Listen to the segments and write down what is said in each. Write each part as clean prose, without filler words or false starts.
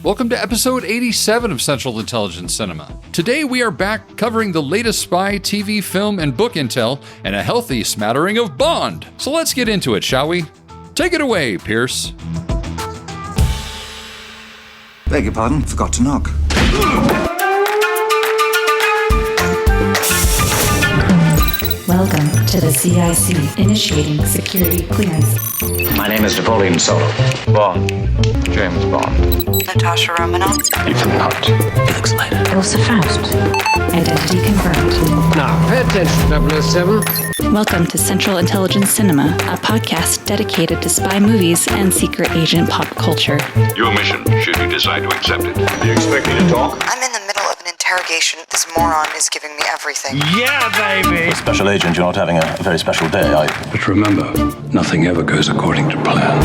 Welcome to episode 87 of Central Intelligence Cinema. Today we are back covering the latest spy, TV, film, and book intel, and a healthy smattering of Bond. So let's get into it, shall we? Take it away, Pierce. Beg your pardon, forgot to knock. Welcome to the CIC, initiating security clearance. My name is Napoleon Solo. Bond. James Bond. Natasha Romanoff. Ethan Hunt. Felix Leiter. Elsa Faust. Identity confirmed. Now, pay attention, 007. Welcome to Central Intelligence Cinema, a podcast dedicated to spy movies and secret agent pop culture. Your mission, should you decide to accept it. You expect me to talk? I'm in the middle of an interrogation. This moron is giving me everything. Yeah, baby! Special agent, you're not having a very special day, are you? But remember, nothing ever goes according to plan.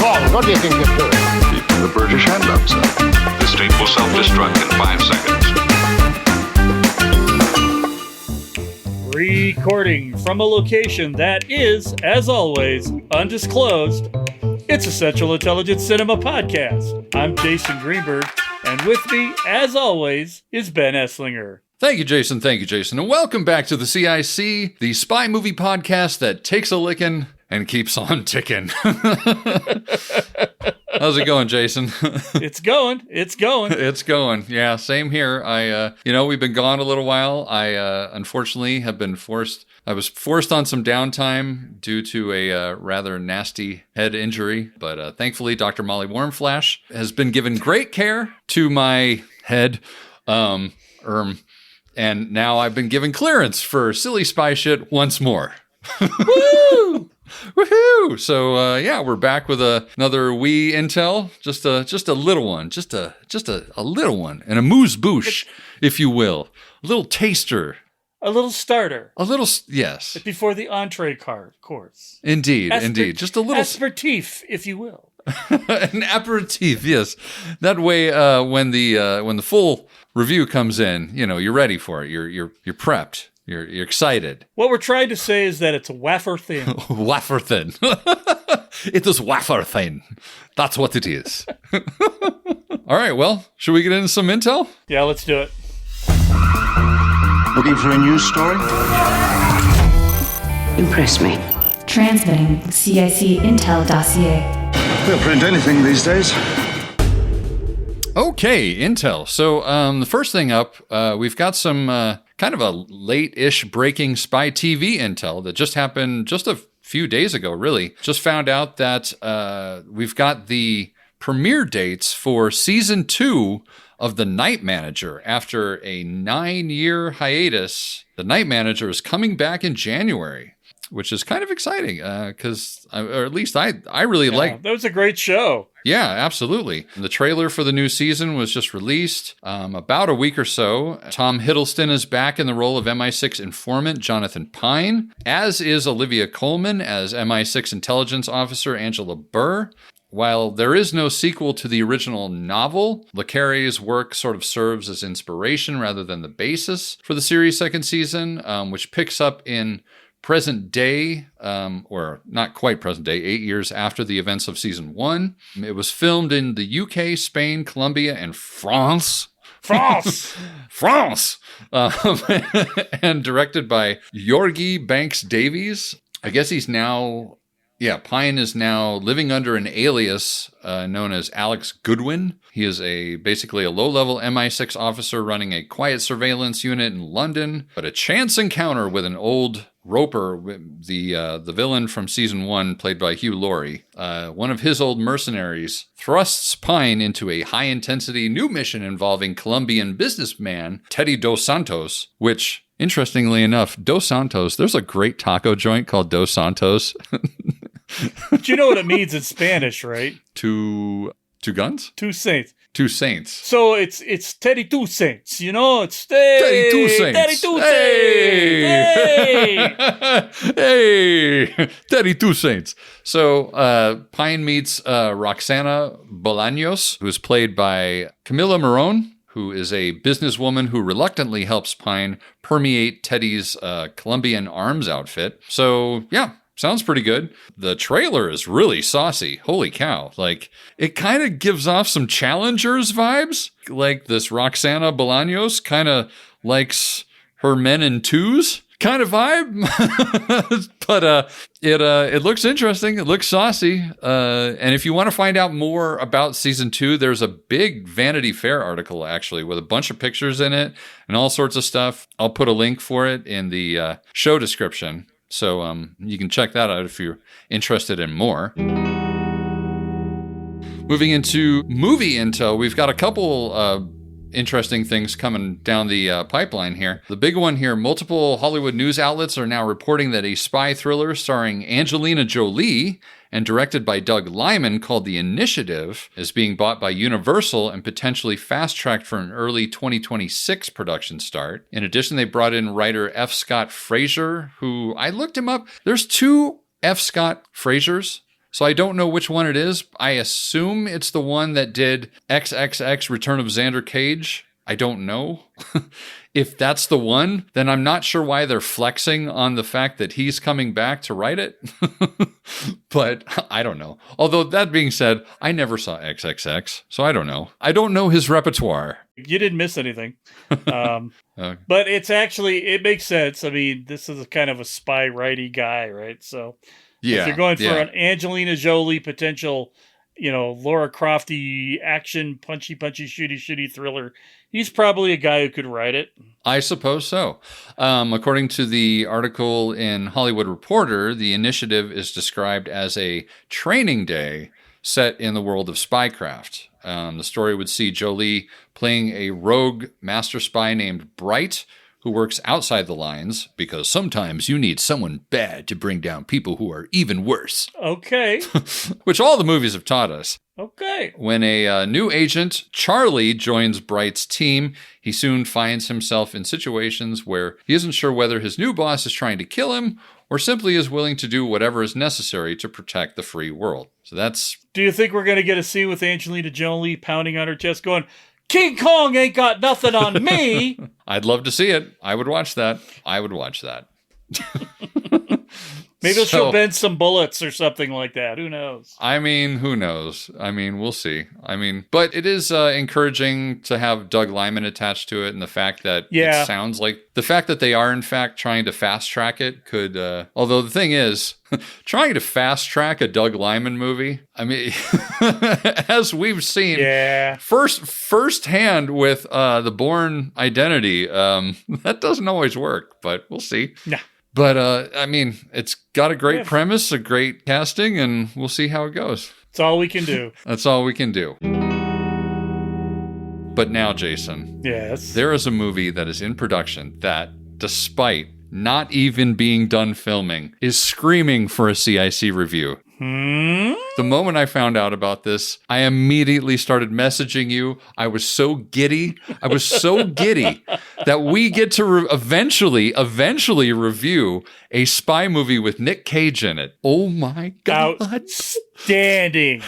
Paul, what do you think you're doing? Keeping the British hand up, sir. The state will self-destruct in 5 seconds. Recording from a location that is, as always, undisclosed. It's a Central Intelligence Cinema podcast. I'm Jason Greenberg, and with me, as always, is Ben Esslinger. Thank you, Jason. And welcome back to the CIC, the spy movie podcast that takes a licking and keeps on ticking. How's it going, Jason? It's going. It's going. Yeah, same here. We've been gone a little while. I unfortunately have been I was forced on some downtime due to a rather nasty head injury. But thankfully, Dr. Molly Warmflash has been given great care to my head. And now I've been given clearance for silly spy shit once more. Woo! Woohoo! So we're back with another wee intel, just a little one, just a little one, and a moose bouche, if you will, a little taster, A little starter. Yes. Before the entree course. Indeed, just a little aperitif, if you will. An aperitif, yes. That way, when the full review comes in, you're ready for it. You're prepped. You're excited. What we're trying to say is that it's wafer thin. Wafer thin. It is wafer thin. That's what it is. All right, well, should we get into some intel? Yeah, let's do it. Looking for a news story? Impress me. Transmitting CIC Intel dossier. They'll print anything these days. Okay, intel. So the first thing up, we've got some kind of a late-ish breaking spy TV intel that just happened just a few days ago, really. Just found out that we've got the premiere dates for season 2 of The Night Manager. After a 9-year hiatus, The Night Manager is coming back in January, which is kind of exciting because, or at least I really like. That was a great show. Yeah, absolutely. The trailer for the new season was just released about a week or so. Tom Hiddleston is back in the role of MI6 informant Jonathan Pine, as is Olivia Colman as MI6 intelligence officer Angela Burr. While there is no sequel to the original novel, Le Carre's work sort of serves as inspiration rather than the basis for the series' second season, which picks up in present day, or not quite present day, 8 years after the events of season 1. It was filmed in the UK, Spain, Colombia, and France. France! And directed by Yorgi Banks Davies. I guess he's now... Yeah, Pine is now living under an alias known as Alex Goodwin. He is basically a low-level MI6 officer running a quiet surveillance unit in London. But a chance encounter with an old Roper, the villain from season 1, played by Hugh Laurie, one of his old mercenaries, thrusts Pine into a high-intensity new mission involving Colombian businessman Teddy Dos Santos, which, interestingly enough, Dos Santos, there's a great taco joint called Dos Santos. But you know what it means in Spanish, right? Two guns? Two saints. Two saints. So it's Teddy Two Saints, It's Teddy Two Saints. Teddy Two Saints. Hey, Teddy Two Saints. So Pine meets Roxana Bolaños, who is played by Camila Morón, who is a businesswoman who reluctantly helps Pine permeate Teddy's Colombian arms outfit. So, yeah. Sounds pretty good. The trailer is really saucy. Holy cow. Like, it kind of gives off some Challengers vibes. Like this Roxana Bolaños kind of likes her men in twos kind of vibe. But it looks interesting. It looks saucy. And if you want to find out more about season 2, there's a big Vanity Fair article actually with a bunch of pictures in it and all sorts of stuff. I'll put a link for it in the show description. So you can check that out if you're interested in more. Moving into movie intel, we've got a couple interesting things coming down the pipeline here. The big one here, multiple Hollywood news outlets are now reporting that a spy thriller starring Angelina Jolie and directed by Doug Liman called The Initiative is being bought by Universal and potentially fast-tracked for an early 2026 production start. In addition, they brought in writer F. Scott Fraser, who I looked him up. There's 2 F. Scott Frasers. So I don't know which one it is. I assume it's the one that did XXX Return of Xander Cage. I don't know. If that's the one, then I'm not sure why they're flexing on the fact that he's coming back to write it. But I don't know. Although that being said, I never saw XXX, so I don't know. I don't know his repertoire. You didn't miss anything. But it makes sense. I mean, this is kind of a spy righty guy, right? So if you're going for an Angelina Jolie potential, Laura Crofty action, punchy, shooty thriller, he's probably a guy who could write it. I suppose so. According to the article in Hollywood Reporter, The Initiative is described as a training day set in the world of spycraft. The story would see Jolie playing a rogue master spy named Bright, who works outside the lines, because sometimes you need someone bad to bring down people who are even worse. Okay. Which all the movies have taught us. Okay. When a new agent, Charlie, joins Bright's team, he soon finds himself in situations where he isn't sure whether his new boss is trying to kill him or simply is willing to do whatever is necessary to protect the free world. So that's... Do you think we're going to get a scene with Angelina Jolie pounding on her chest going, King Kong ain't got nothing on me? I'd love to see it. I would watch that. Maybe she'll bend some bullets or something like that. Who knows? Who knows? We'll see. But it is encouraging to have Doug Liman attached to it, and the fact that it sounds like the fact that they are in fact trying to fast track it could. Although the thing is, trying to fast track a Doug Liman movie, as we've seen, firsthand with the Bourne Identity, that doesn't always work. But we'll see. Yeah. But, it's got a great premise, a great casting, and we'll see how it goes. That's all we can do. That's all we can do. But now, Jason. Yes. There is a movie that is in production that, despite not even being done filming, is screaming for a CIC review. The moment I found out about this, I immediately started messaging you. I was so giddy. That we get to eventually review a spy movie with Nick Cage in it. Oh my God. Outstanding.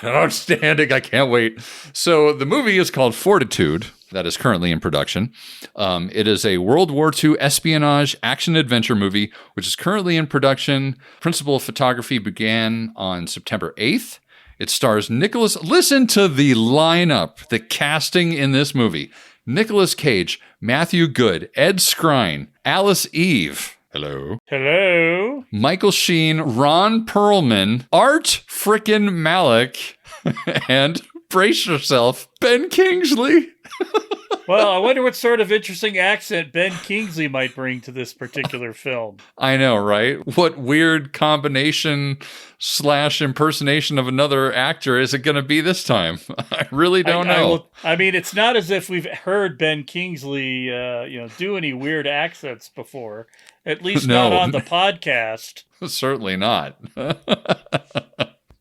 Outstanding. I can't wait. So the movie is called Fortitude. That is currently in production. It is a World War II espionage action-adventure movie, which is currently in production. Principal photography began on September 8th. It stars Nicholas... Listen to the lineup, the casting in this movie. Nicolas Cage, Matthew Good, Ed Skrein, Alice Eve... Hello. Michael Sheen, Ron Perlman, Art frickin' Malik, and brace yourself, Ben Kingsley. Well, I wonder what sort of interesting accent Ben Kingsley might bring to this particular film. I know, right? What weird combination / impersonation of another actor is it going to be this time? I really don't know. It's not as if we've heard Ben Kingsley, do any weird accents before. At least not on the podcast. Certainly not.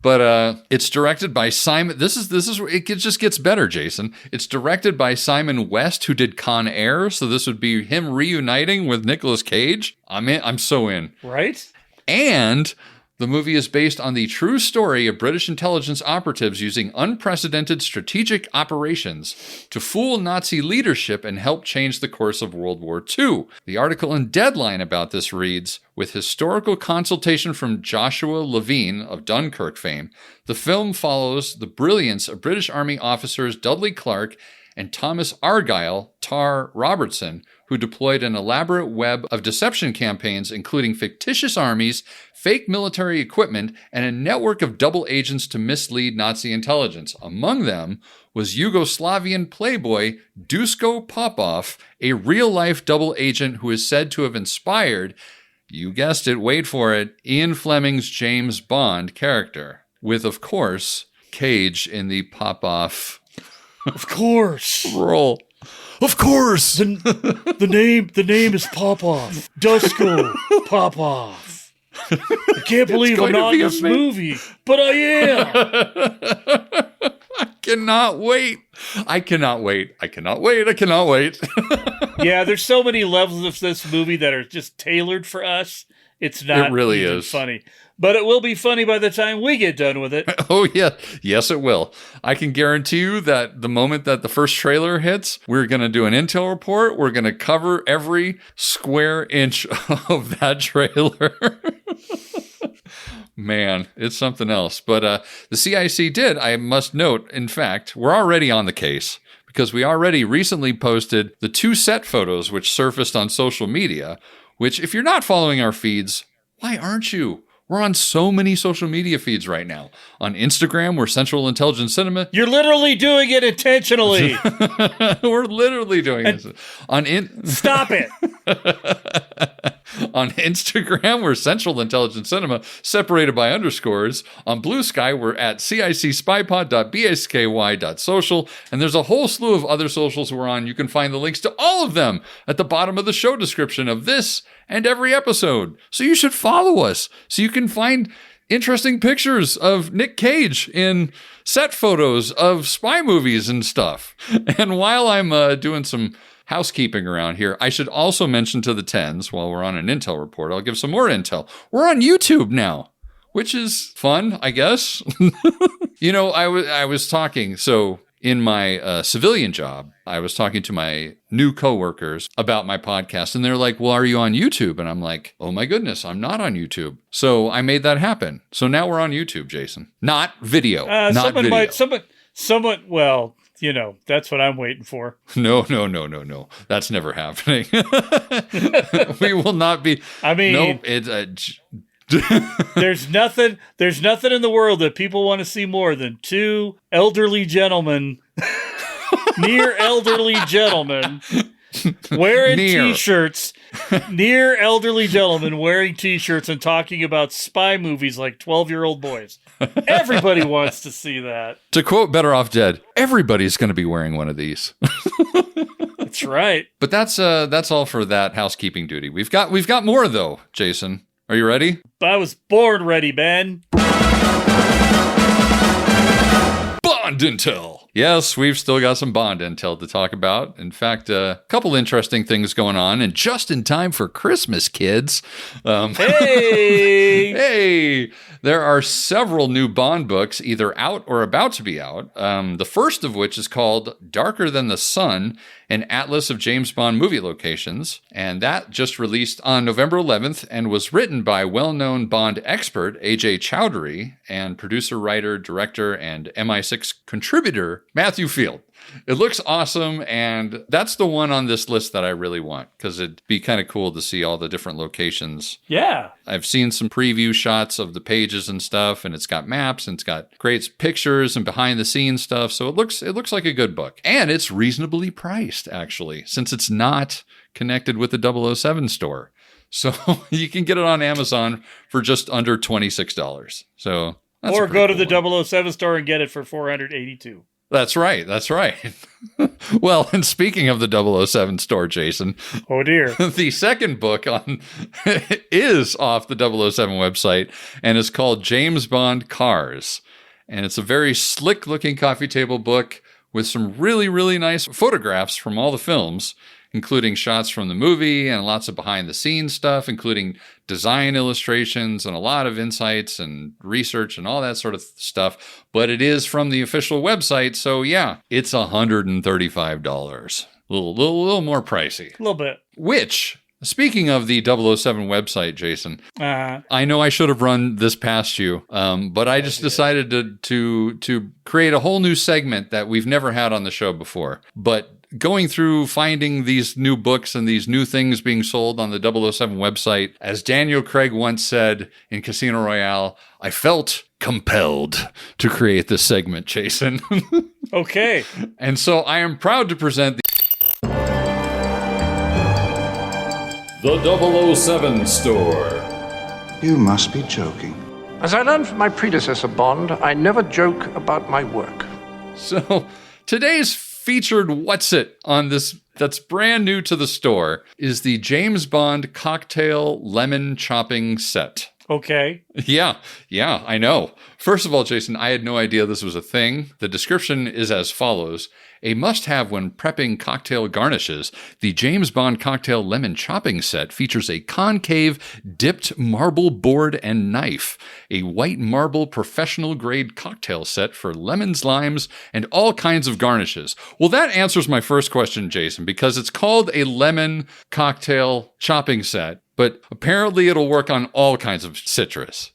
But it's directed by Simon. This is where it just gets better, Jason. It's directed by Simon West, who did Con Air. So this would be him reuniting with Nicolas Cage. I'm so in. Right? And The movie is based on the true story of British intelligence operatives using unprecedented strategic operations to fool Nazi leadership and help change the course of World War II. The article in Deadline about this reads, with historical consultation from Joshua Levine of Dunkirk fame, the film follows the brilliance of British Army officers Dudley Clark and Thomas Argyle Tar Robertson, who deployed an elaborate web of deception campaigns, including fictitious armies, fake military equipment, and a network of double agents to mislead Nazi intelligence. Among them was Yugoslavian playboy Duško Popov, a real-life double agent who is said to have inspired, you guessed it, wait for it, Ian Fleming's James Bond character, with, of course, Cage in the Popov Of course. role. Of course. The name is Popov. Duško Popov. I can't believe I'm not in this movie, but I am. I cannot wait. I cannot wait. I cannot wait. I cannot wait. Yeah, there's so many levels of this movie that are just tailored for us. It's not It really even is funny. But it will be funny by the time we get done with it. Oh, yeah. Yes, it will. I can guarantee you that the moment that the first trailer hits, we're going to do an intel report. We're going to cover every square inch of that trailer. Man, it's something else. But the CIC did, I must note, in fact, we're already on the case because we already recently posted the 2 set photos which surfaced on social media, which if you're not following our feeds, why aren't you? We're on so many social media feeds right now. On Instagram, we're Central Intelligence Cinema. You're literally doing it intentionally. We're literally doing this. Stop it. On Instagram, we're Central Intelligence Cinema, separated by underscores. On Blue Sky, we're at cicspypod.bsky.social. And there's a whole slew of other socials we're on. You can find the links to all of them at the bottom of the show description of this and every episode. So you should follow us so you can find interesting pictures of Nick Cage in set photos of spy movies and stuff. And while I'm doing some housekeeping around here, I should also mention to the 10s, while we're on an intel report, I'll give some more intel. We're on YouTube now, which is fun, I guess. You know, I was talking, so in my civilian job, I was talking to my new coworkers about my podcast, and they're like, well, are you on YouTube? And I'm like, oh my goodness, I'm not on YouTube. So I made that happen. So now we're on YouTube, Jason. Not video. Not video. Someone, well, you know, that's what I'm waiting for. No. That's never happening. We will not be. I mean, nope, there's nothing in the world that people want to see more than 2 elderly gentlemen, near elderly gentlemen, wearing t-shirts, near elderly gentlemen wearing t-shirts and talking about spy movies like 12-year-old boys. Everybody wants to see that. To quote Better Off Dead, everybody's going to be wearing one of these. That's right. But that's all for that housekeeping duty. We've got more though, Jason. Are you ready? I was born ready, Ben. Bond intel. Yes, we've still got some Bond intel to talk about. In fact, a couple interesting things going on, and just in time for Christmas, kids. Hey! Hey! There are several new Bond books either out or about to be out. The first of which is called Darker Than the Sun, an atlas of James Bond movie locations. And that just released on November 11th and was written by well-known Bond expert A.J. Chowdhury and producer, writer, director, and MI6 contributor Matthew Field. It looks awesome, and that's the one on this list that I really want, because it'd be kind of cool to see all the different locations. Yeah. I've seen some preview shots of the pages and stuff, and it's got maps, and it's got great pictures and behind-the-scenes stuff, so it looks like a good book. And it's reasonably priced, actually, since it's not connected with the 007 store. So you can get it on Amazon for just under $26. So that's or go to cool the one. 007 store and get it for $482. That's right. Well, and speaking of the 007 store, Jason. Oh, dear. The second book is off the 007 website and is called James Bond Cars. And it's a very slick-looking coffee table book with some really, really nice photographs from all the films. including shots from the movie and lots of behind-the-scenes stuff, including design illustrations and a lot of insights and research and all that sort of stuff. But it is from the official website, so yeah, it's $135. A little more pricey. A little bit. Which, speaking of the 007 website, Jason, I know I should have run this past you, but I just decided to create a whole new segment that we've never had on the show before. But going through finding these new books and these new things being sold on the 007 website, as Daniel Craig once said in Casino Royale, I felt compelled to create this segment, Jason. Okay. And so I am proud to present the 007 store. You must be joking. As I learned from my predecessor, Bond, I never joke about my work. So today's featured What's It on this that's brand new to the store is the James Bond cocktail lemon chopping set. Okay. Yeah, I know. First of all, Jason, I had no idea this was a thing. The description is as follows. A must-have when prepping cocktail garnishes, the James Bond cocktail lemon chopping set features a concave dipped marble board and knife, a white marble professional-grade cocktail set for lemons, limes, and all kinds of garnishes. Well, that answers my first question, Jason, because it's called a lemon cocktail chopping set, but apparently it'll work on all kinds of citrus.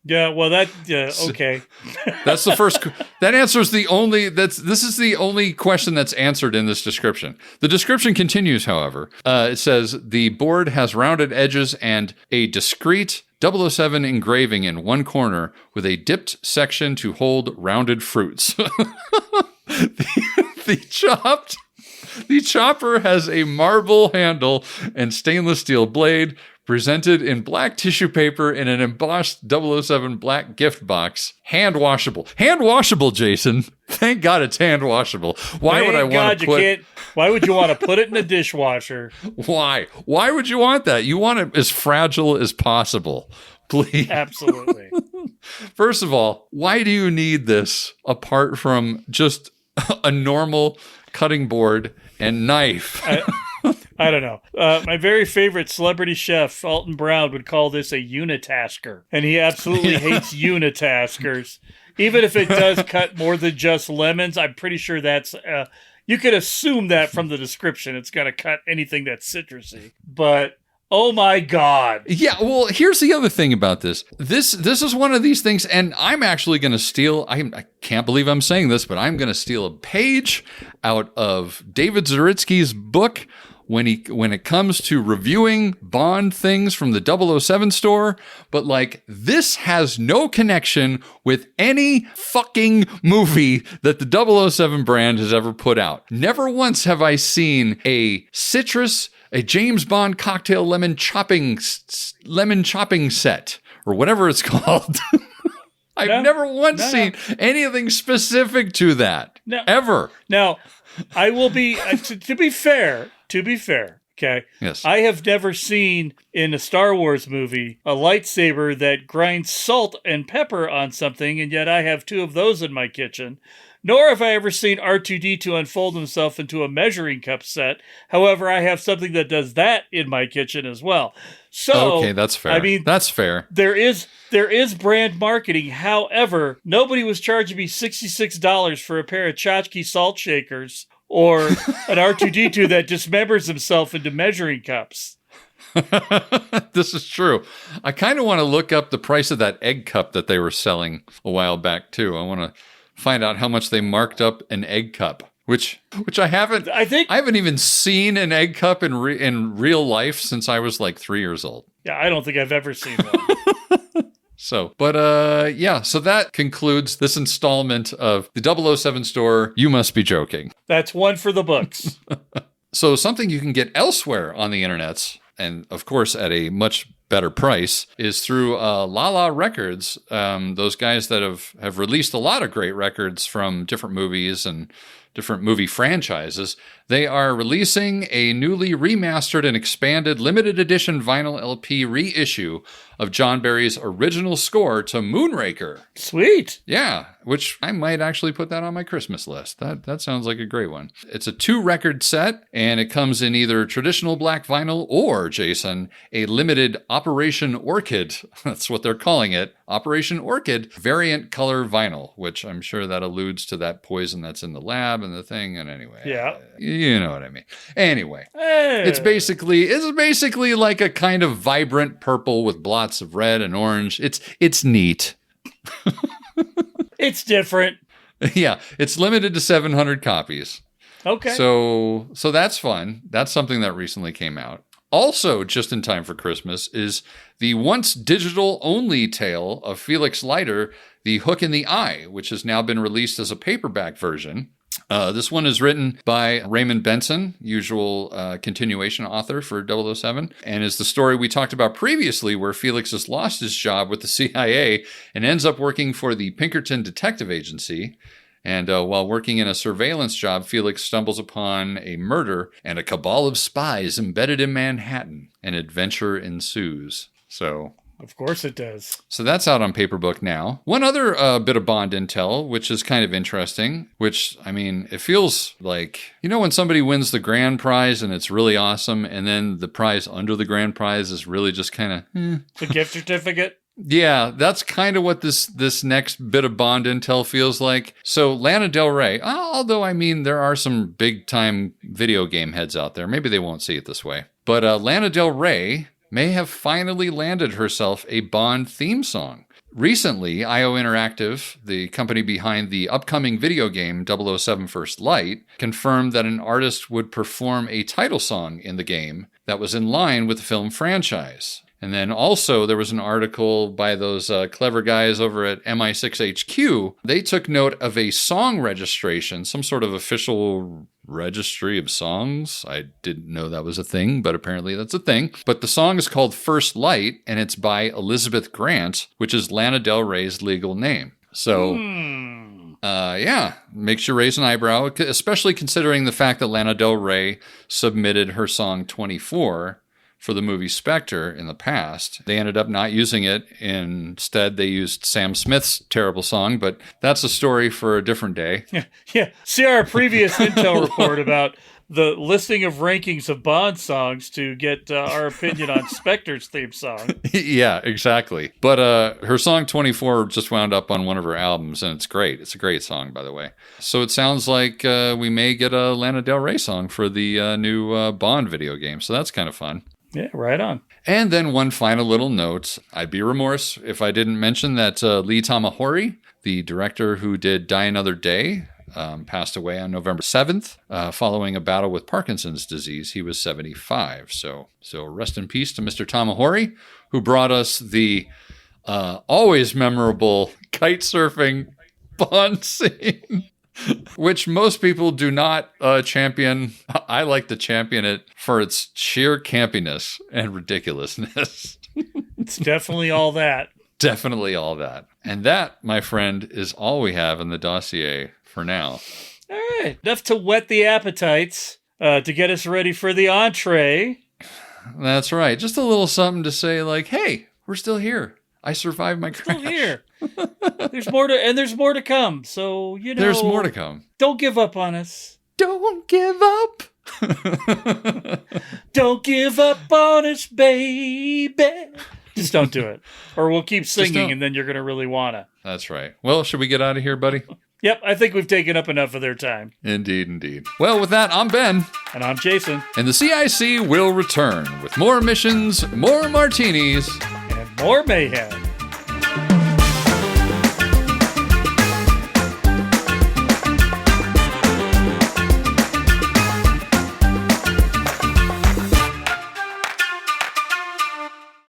Yeah, well, okay. That's the first. That answers the only. This is the only question that's answered in this description. The description continues, however. It says the board has rounded edges and a discrete 007 engraving in one corner with a dipped section to hold rounded fruits. The chopper has a marble handle and stainless steel blade, presented in black tissue paper in an embossed 007 black gift box. Hand washable. Hand washable, Jason. Thank God it's hand washable. Why would you want to put it in the dishwasher? Why? Why would you want that? You want it as fragile as possible. Please. Absolutely. First of all, why do you need this apart from just a normal cutting board and knife? I don't know. My very favorite celebrity chef, Alton Brown, would call this a unitasker. And he absolutely hates unitaskers. Even if it does cut more than just lemons, I'm pretty sure that's... you could assume that from the description. It's going to cut anything that's citrusy. But... oh my God. Yeah, well, here's the other thing about this. This is one of these things, and I'm actually going to steal, I can't believe I'm saying this, but I'm going to steal a page out of David Zaritsky's book when it comes to reviewing Bond things from the 007 store. But like, this has no connection with any fucking movie that the 007 brand has ever put out. Never once have I seen a James Bond cocktail lemon chopping set, or whatever it's called. I've never once seen anything specific to that. Ever. Now, I will be, to be fair, okay? Yes. I have never seen in a Star Wars movie a lightsaber that grinds salt and pepper on something, and yet I have two of those in my kitchen. Nor have I ever seen R2-D2 unfold himself into a measuring cup set. However, I have something that does that in my kitchen as well. So, okay, that's fair. I mean, that's fair. There is brand marketing. However, nobody was charging me $66 for a pair of tchotchke salt shakers or an R2-D2 that dismembers himself into measuring cups. This is true. I kind of want to look up the price of that egg cup that they were selling a while back too. I want to find out how much they marked up an egg cup, which I haven't. I haven't even seen an egg cup in real life since I was like 3 years old. Yeah, I don't think I've ever seen one. So that concludes this installment of the 007 store. You must be joking. That's one for the books. So something you can get elsewhere on the internets, and of course at a much better price, is through Lala Records. Those guys that have released a lot of great records from different movies and different movie franchises, they are releasing a newly remastered and expanded limited edition vinyl LP reissue of John Barry's original score to Moonraker. Sweet. Yeah, which I might actually put that on my Christmas list. That sounds like a great one. It's a 2-record set, and it comes in either traditional black vinyl or, Jason, a limited Operation Orchid. That's what they're calling it. Operation Orchid variant color vinyl, which I'm sure that alludes to that poison that's in the lab and the thing. And anyway, yeah, you know what I mean. Anyway, it's basically like a kind of vibrant purple with blots of red and orange. It's neat. It's different. Yeah, it's limited to 700 copies. Okay. So that's fun. That's something that recently came out. Also, just in time for Christmas, is the once digital-only tale of Felix Leiter, The Hook in the Eye, which has now been released as a paperback version. This one is written by Raymond Benson, usual continuation author for 007, and is the story we talked about previously where Felix has lost his job with the CIA and ends up working for the Pinkerton Detective Agency. And while working in a surveillance job, Felix stumbles upon a murder and a cabal of spies embedded in Manhattan. An adventure ensues. So, of course it does. So that's out on Paperbook now. One other bit of Bond intel, which is kind of interesting, which, I mean, it feels like, you know, when somebody wins the grand prize and it's really awesome, and then the prize under the grand prize is really just kind of, The gift certificate? Yeah, that's kind of what this next bit of Bond intel feels like. So Lana Del Rey, although I mean there are some big time video game heads out there, maybe they won't see it this way. But Lana Del Rey may have finally landed herself a Bond theme song. Recently, IO Interactive, the company behind the upcoming video game 007 First Light, confirmed that an artist would perform a title song in the game that was in line with the film franchise. And then also there was an article by those clever guys over at MI6HQ. They took note of a song registration, some sort of official registry of songs. I didn't know that was a thing, but apparently that's a thing. But the song is called First Light, and it's by Elizabeth Grant, which is Lana Del Rey's legal name. So, yeah, makes you raise an eyebrow, especially considering the fact that Lana Del Rey submitted her song 24 for the movie Spectre in the past. They ended up not using it. Instead, they used Sam Smith's terrible song, but that's a story for a different day. Yeah. See our previous intel report about the listing of rankings of Bond songs to get our opinion on Spectre's theme song. Yeah, exactly. But her song 24 just wound up on one of her albums, and it's great. It's a great song, by the way. So it sounds like we may get a Lana Del Rey song for the new Bond video game. So that's kind of fun. Yeah, right on. And then one final little note. I'd be remiss if I didn't mention that Lee Tamahori, the director who did Die Another Day, passed away on November 7th following a battle with Parkinson's disease. He was 75. So rest in peace to Mr. Tamahori, who brought us the always memorable kite surfing Bond scene. Which most people do not champion. I like to champion it for its sheer campiness and ridiculousness. It's definitely all that. Definitely all that. And that, my friend, is all we have in the dossier for now. All right. Enough to whet the appetites to get us ready for the entree. That's right. Just a little something to say like, hey, we're still here. I survived my crash. Still here. There's more to come. So, you know. There's more to come. Don't give up on us. Don't give up. Don't give up on us, baby. Just don't do it. Or we'll keep singing and then you're going to really want to. That's right. Well, should we get out of here, buddy? Yep, I think we've taken up enough of their time. Indeed. Well, with that, I'm Ben. And I'm Jason. And the CIC will return with more missions, more martinis, and more mayhem.